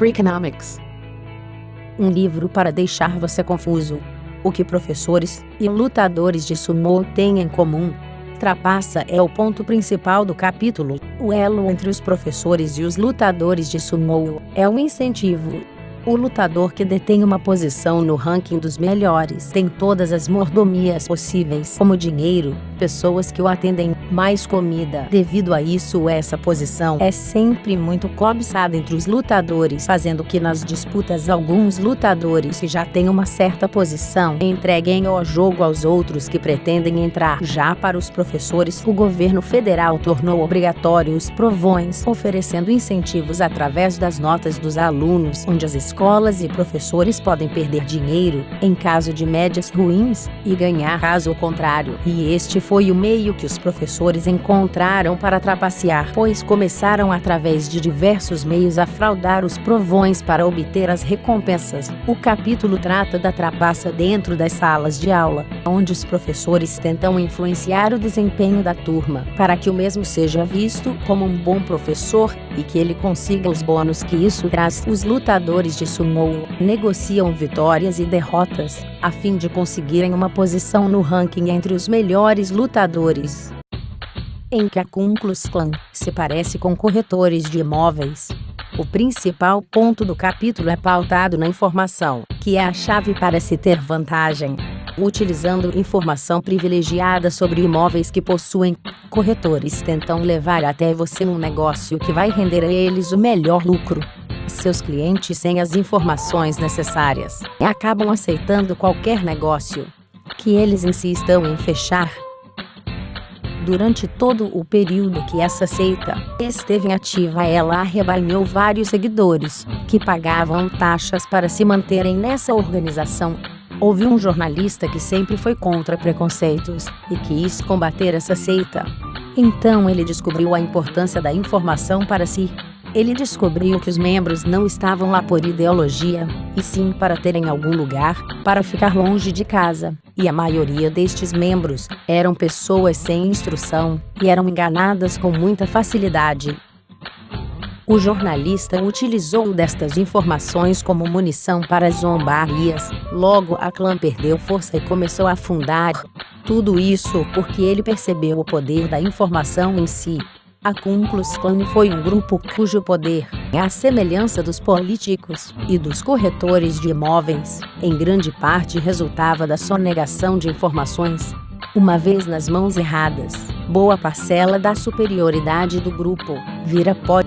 Freakonomics. Um livro para deixar você confuso. O que professores e lutadores de sumô têm em comum. Trapaça é o ponto principal do capítulo. O elo entre os professores e os lutadores de sumô é um incentivo. O lutador que detém uma posição no ranking dos melhores tem todas as mordomias possíveis, como dinheiro, pessoas que o atendem, mais comida. Devido a isso, essa posição é sempre muito cobiçada entre os lutadores, fazendo que nas disputas alguns lutadores que já têm uma certa posição entreguem o jogo aos outros que pretendem entrar. Já para os professores, o governo federal tornou obrigatório os provões, oferecendo incentivos através das notas dos alunos, onde as escolas e professores podem perder dinheiro em caso de médias ruins e ganhar caso contrário. E este foi o meio que os professores encontraram para trapacear, pois começaram através de diversos meios a fraudar os provões para obter as recompensas. O capítulo trata da trapaça dentro das salas de aula, onde os professores tentam influenciar o desempenho da turma, para que o mesmo seja visto como um bom professor e que ele consiga os bônus que isso traz. Os lutadores de sumô negociam vitórias e derrotas, a fim de conseguirem uma posição no ranking entre os melhores lutadores. Em que a Ku Klux Klan se parece com corretores de imóveis. O principal ponto do capítulo é pautado na informação, que é a chave para se ter vantagem. Utilizando informação privilegiada sobre imóveis que possuem, corretores tentam levar até você um negócio que vai render a eles o melhor lucro. Seus clientes, sem as informações necessárias, acabam aceitando qualquer negócio que eles insistam em fechar. Durante todo o período que essa seita esteve ativa, ela arrebanhou vários seguidores que pagavam taxas para se manterem nessa organização. Houve um jornalista que sempre foi contra preconceitos e quis combater essa seita. Então ele descobriu a importância da informação para si. Ele descobriu que os membros não estavam lá por ideologia, e sim para terem algum lugar para ficar longe de casa. E a maioria destes membros eram pessoas sem instrução e eram enganadas com muita facilidade. O jornalista utilizou destas informações como munição para zombar Elias. Logo, a clã perdeu força e começou a afundar. Tudo isso porque ele percebeu o poder da informação em si. A Ku Klux Klan foi um grupo cujo poder, à semelhança dos políticos e dos corretores de imóveis, em grande parte resultava da sonegação de informações. Uma vez nas mãos erradas, boa parcela da superioridade do grupo vira pó.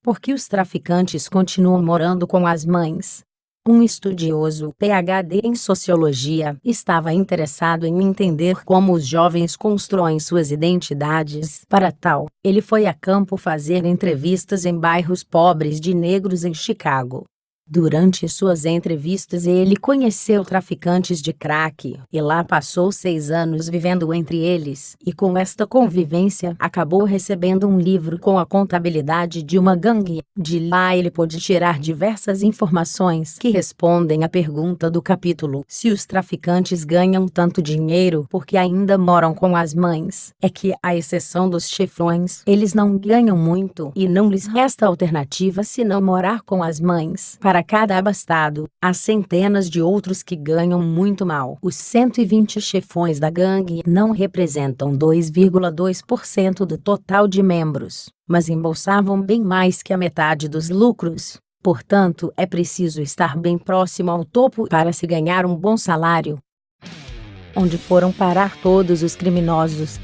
Porque os traficantes continuam morando com as mães. Um estudioso PhD em sociologia estava interessado em entender como os jovens constroem suas identidades. Para tal, ele foi a campo fazer entrevistas em bairros pobres de negros em Chicago. Durante suas entrevistas, ele conheceu traficantes de crack e lá passou 6 anos vivendo entre eles, e com esta convivência acabou recebendo um livro com a contabilidade de uma gangue. De lá ele pôde tirar diversas informações que respondem à pergunta do capítulo: se os traficantes ganham tanto dinheiro porque ainda moram com as mães, é que, à exceção dos chefões, eles não ganham muito e não lhes resta alternativa senão morar com as mães. Para cada abastado, há centenas de outros que ganham muito mal. Os 120 chefões da gangue não representam 2,2% do total de membros, mas embolsavam bem mais que a metade dos lucros. Portanto, é preciso estar bem próximo ao topo para se ganhar um bom salário. Onde foram parar todos os criminosos?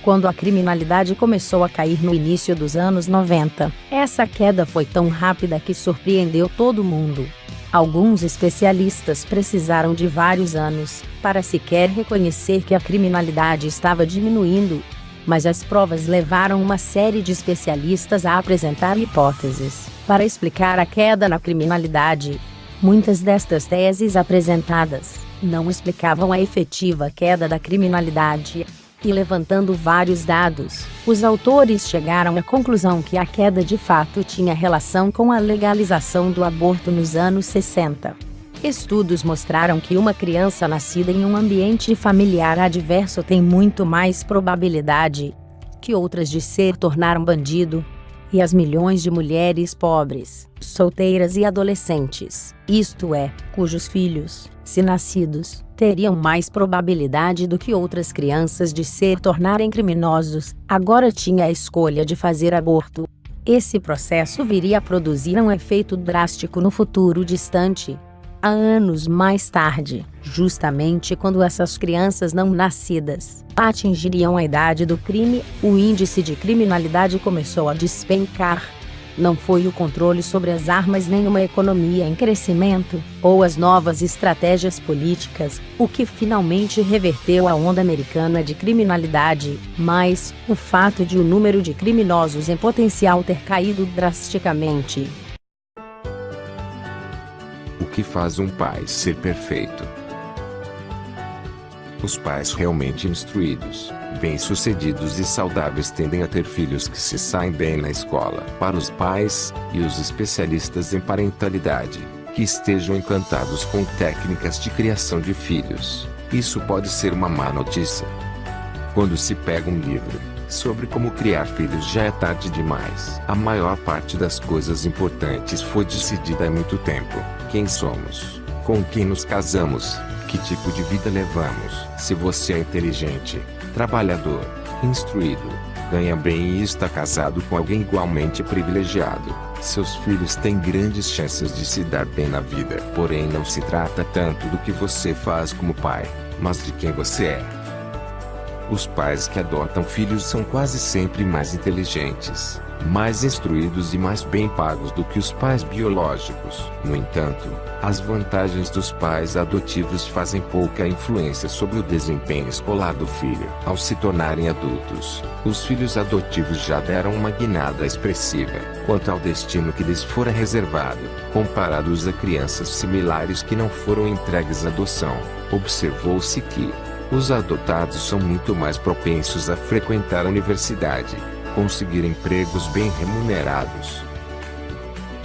Quando a criminalidade começou a cair no início dos anos 90, essa queda foi tão rápida que surpreendeu todo mundo. Alguns especialistas precisaram de vários anos para sequer reconhecer que a criminalidade estava diminuindo, mas as provas levaram uma série de especialistas a apresentar hipóteses para explicar a queda na criminalidade. Muitas destas teses apresentadas não explicavam a efetiva queda da criminalidade. E levantando vários dados, os autores chegaram à conclusão que a queda de fato tinha relação com a legalização do aborto nos anos 60. Estudos mostraram que uma criança nascida em um ambiente familiar adverso tem muito mais probabilidade que outras de se tornar um bandido. e as milhões de mulheres pobres, solteiras e adolescentes, isto é, cujos filhos, se nascidos, teriam mais probabilidade do que outras crianças de se tornarem criminosos, agora tinha a escolha de fazer aborto. Esse processo viria a produzir um efeito drástico no futuro distante. Há anos mais tarde, justamente quando essas crianças não nascidas atingiriam a idade do crime, o índice de criminalidade começou a despencar. Não foi o controle sobre as armas nem uma economia em crescimento, ou as novas estratégias políticas, o que finalmente reverteu a onda americana de criminalidade, mas o fato de o número de criminosos em potencial ter caído drasticamente. O que faz um pai ser perfeito? Os pais realmente instruídos, bem-sucedidos e saudáveis tendem a ter filhos que se saem bem na escola. Para os pais, e os especialistas em parentalidade, que estejam encantados com técnicas de criação de filhos, isso pode ser uma má notícia. Quando se pega um livro sobre como criar filhos, já é tarde demais. A maior parte das coisas importantes foi decidida há muito tempo. Quem somos? Com quem nos casamos? Que tipo de vida levamos? Se você é inteligente, trabalhador, instruído, ganha bem e está casado com alguém igualmente privilegiado, seus filhos têm grandes chances de se dar bem na vida. Porém, não se trata tanto do que você faz como pai, mas de quem você é. Os pais que adotam filhos são quase sempre mais inteligentes, mais instruídos e mais bem pagos do que os pais biológicos. No entanto, as vantagens dos pais adotivos fazem pouca influência sobre o desempenho escolar do filho. Ao se tornarem adultos, os filhos adotivos já deram uma guinada expressiva quanto ao destino que lhes fora reservado, comparados a crianças similares que não foram entregues à adoção. Observou-se que os adotados são muito mais propensos a frequentar a universidade, conseguir empregos bem remunerados.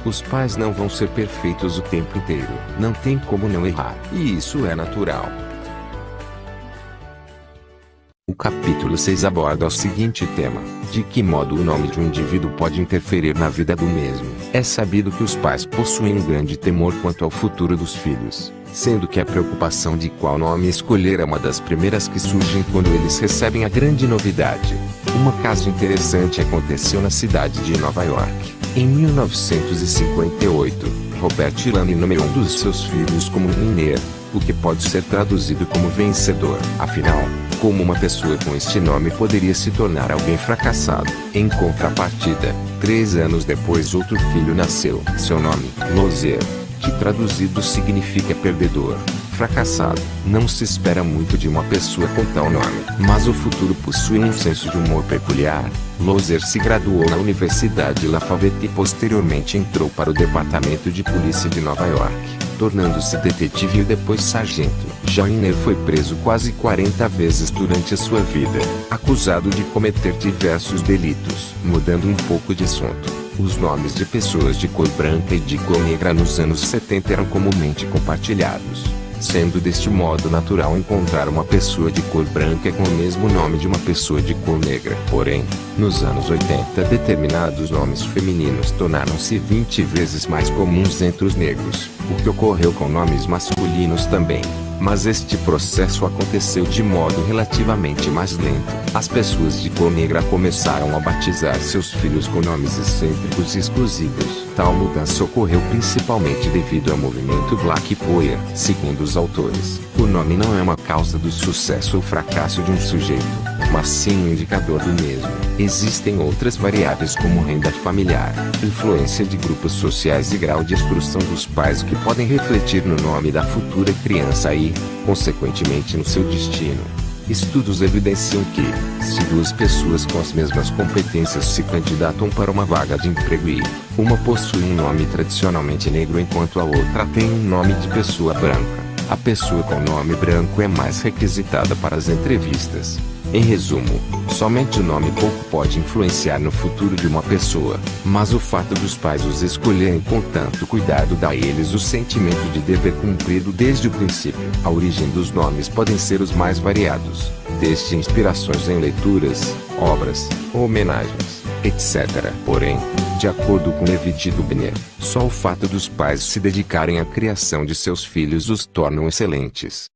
Os pais não vão ser perfeitos o tempo inteiro, não tem como não errar, e isso é natural. O capítulo 6 aborda o seguinte tema: de que modo o nome de um indivíduo pode interferir na vida do mesmo. É sabido que os pais possuem um grande temor quanto ao futuro dos filhos, sendo que a preocupação de qual nome escolher é uma das primeiras que surgem quando eles recebem a grande novidade. Um caso interessante aconteceu na cidade de Nova York. Em 1958, Robert Lane nomeou um dos seus filhos como winner, o que pode ser traduzido como vencedor. Afinal, como uma pessoa com este nome poderia se tornar alguém fracassado? Em contrapartida, 3 anos depois outro filho nasceu. Seu nome, Loser, que traduzido significa perdedor, fracassado. Não se espera muito de uma pessoa com tal nome, mas o futuro possui um senso de humor peculiar. Loser se graduou na Universidade Lafayette e posteriormente entrou para o Departamento de Polícia de Nova York, tornando-se detetive e depois sargento. Já Winner foi preso quase 40 vezes durante a sua vida, acusado de cometer diversos delitos. Mudando um pouco de assunto, os nomes de pessoas de cor branca e de cor negra nos anos 70 eram comumente compartilhados, sendo deste modo natural encontrar uma pessoa de cor branca com o mesmo nome de uma pessoa de cor negra. Porém, nos anos 80 determinados nomes femininos tornaram-se 20 vezes mais comuns entre os negros, o que ocorreu com nomes masculinos também. Mas este processo aconteceu de modo relativamente mais lento. As pessoas de cor negra começaram a batizar seus filhos com nomes excêntricos e exclusivos. Tal mudança ocorreu principalmente devido ao movimento Black Power. Segundo os autores, o nome não é uma causa do sucesso ou fracasso de um sujeito, mas sim um indicador do mesmo. Existem outras variáveis como renda familiar, influência de grupos sociais e grau de instrução dos pais que podem refletir no nome da futura criança e, consequentemente, no seu destino. Estudos evidenciam que, se duas pessoas com as mesmas competências se candidatam para uma vaga de emprego e uma possui um nome tradicionalmente negro enquanto a outra tem um nome de pessoa branca, a pessoa com nome branco é mais requisitada para as entrevistas. Em resumo, somente o nome pouco pode influenciar no futuro de uma pessoa, mas o fato dos pais os escolherem com tanto cuidado dá a eles o sentimento de dever cumprido desde o princípio. A origem dos nomes podem ser os mais variados, desde inspirações em leituras, obras, ou homenagens, etc. Porém, de acordo com Levi Dubner, só o fato dos pais se dedicarem à criação de seus filhos os tornam excelentes.